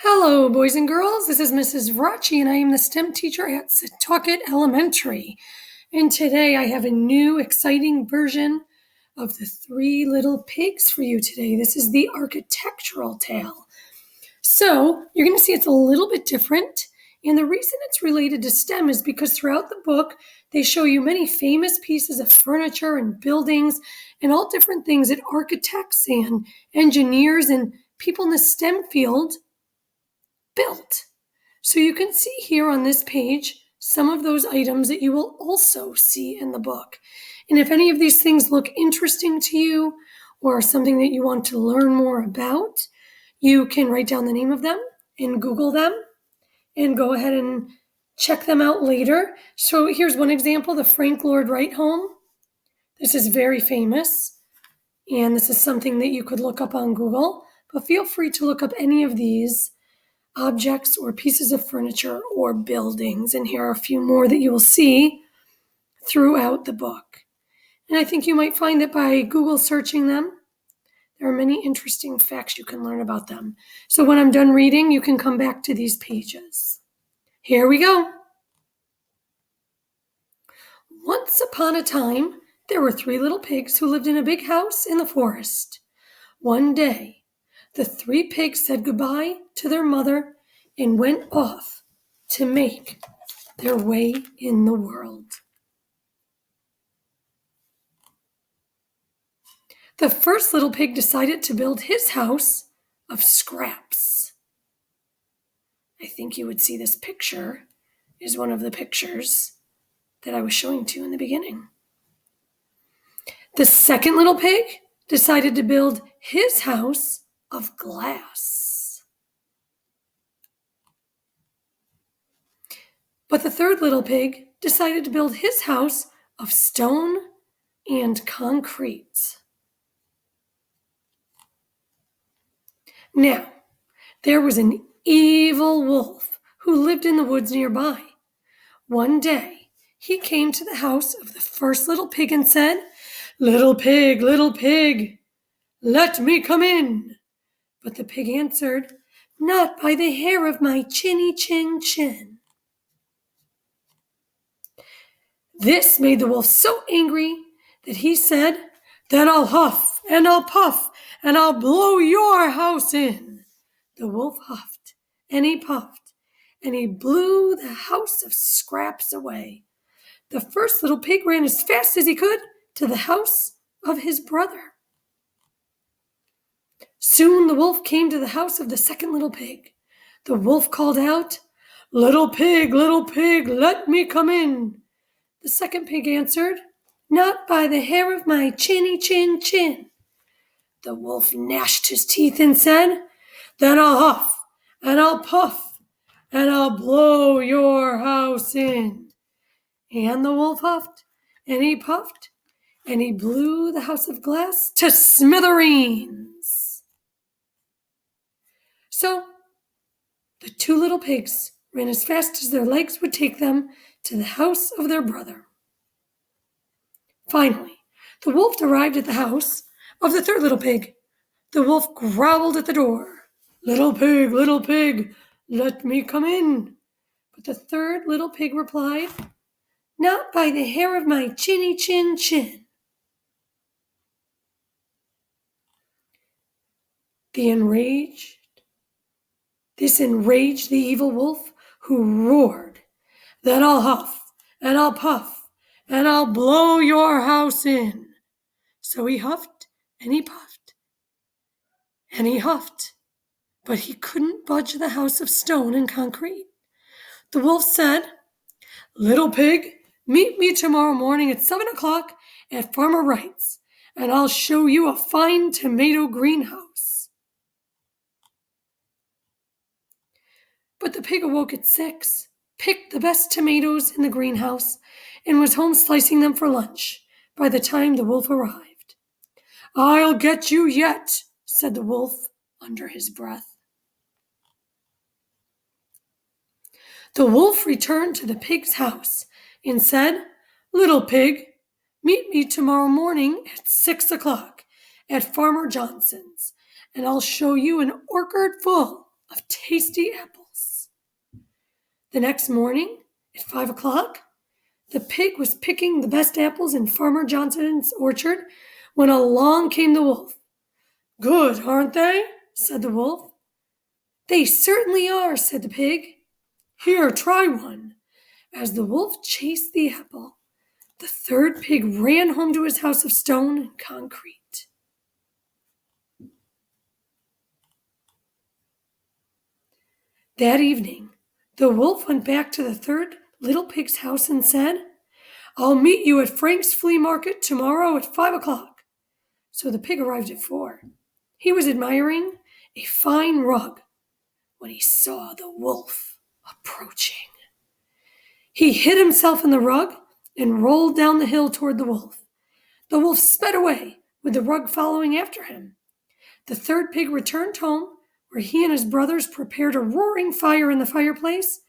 Hello, boys and girls. This is Mrs. Vrachi, and I am the STEM teacher at Setauket Elementary. And today I have a new, exciting version of the Three Little Pigs for you today. This is the architectural tale. So you're going to see it's a little bit different. And the reason it's related to STEM is because throughout the book, they show you many famous pieces of furniture and buildings and all different things that architects and engineers and people in the STEM field built. So you can see here on this page some of those items that you will also see in the book. And if any of these things look interesting to you or something that you want to learn more about, you can write down the name of them and Google them and go ahead and check them out later. So here's one example, the Frank Lloyd Wright home. This is very famous, and this is something that you could look up on Google, but feel free to look up any of these objects or pieces of furniture or buildings. And here are a few more that you will see throughout the book. And I think you might find that by Google searching them, there are many interesting facts you can learn about them. So when I'm done reading, you can come back to these pages. Here we go. Once upon a time, there were three little pigs who lived in a big house in the forest. One day, the three pigs said goodbye to their mother and went off to make their way in the world. The first little pig decided to build his house of scraps. I think you would see this picture is one of the pictures that I was showing to you in the beginning. The second little pig decided to build his house of glass. But the third little pig decided to build his house of stone and concrete. Now, there was an evil wolf who lived in the woods nearby. One day, he came to the house of the first little pig and said, little pig, let me come in." But the pig answered, "Not by the hair of my chinny chin chin." This made the wolf so angry that he said, "Then I'll huff and I'll puff and I'll blow your house in." The wolf huffed and he puffed and he blew the house of scraps away. The first little pig ran as fast as he could to the house of his brother. Soon the wolf came to the house of the second little pig. The wolf called out, little pig, let me come in." The second pig answered, "Not by the hair of my chinny chin chin." The wolf gnashed his teeth and said, "Then I'll huff and I'll puff and I'll blow your house in." And the wolf huffed and he puffed and he blew the house of glass to smithereens. So the two little pigs ran as fast as their legs would take them to the house of their brother. Finally, the wolf arrived at the house of the third little pig. The wolf growled at the door, little pig, let me come in." But the third little pig replied, "Not by the hair of my chinny chin chin." This enraged the evil wolf, who roared, "Then I'll huff and I'll puff and I'll blow your house in." So he huffed and he puffed and he huffed, but he couldn't budge the house of stone and concrete. The wolf said, "Little pig, meet me tomorrow morning at 7 o'clock at Farmer Wright's, and I'll show you a fine tomato greenhouse." But the pig awoke at 6, picked the best tomatoes in the greenhouse, and was home slicing them for lunch by the time the wolf arrived. "I'll get you yet," said the wolf under his breath. The wolf returned to the pig's house and said, "Little pig, meet me tomorrow morning at 6 o'clock at Farmer Johnson's, and I'll show you an orchard full of tasty apples. The next morning, at 5 o'clock, the pig was picking the best apples in Farmer Johnson's orchard when along came the wolf. "Good, aren't they?" said the wolf. "They certainly are," said the pig. "Here, try one." As the wolf chased the apple, the third pig ran home to his house of stone and concrete. That evening, the wolf went back to the third little pig's house and said, "I'll meet you at Frank's flea market tomorrow at 5 o'clock." So the pig arrived at 4. He was admiring a fine rug when he saw the wolf approaching. He hid himself in the rug and rolled down the hill toward the wolf. The wolf sped away, with the rug following after him. The third pig returned home, where he and his brothers prepared a roaring fire in the fireplace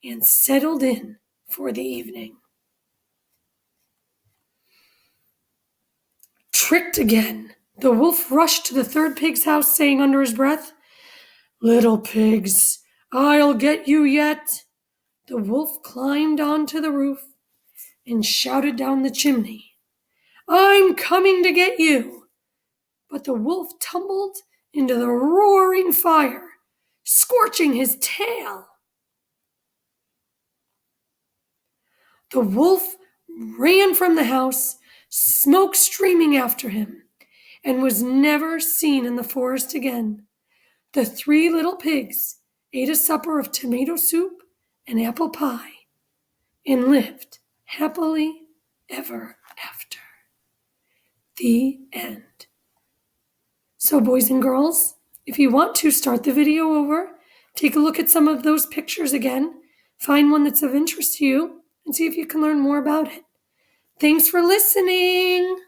and settled in for the evening. Tricked again, the wolf rushed to the third pig's house, saying under his breath, "Little pigs, I'll get you yet." The wolf climbed onto the roof and shouted down the chimney, "I'm coming to get you." But the wolf tumbled into the roaring fire, scorching his tail. The wolf ran from the house, smoke streaming after him, and was never seen in the forest again. The 3 little pigs ate a supper of tomato soup and apple pie and lived happily ever after. The end. So, boys and girls, if you want to start the video over, take a look at some of those pictures again, find one that's of interest to you, and see if you can learn more about it. Thanks for listening.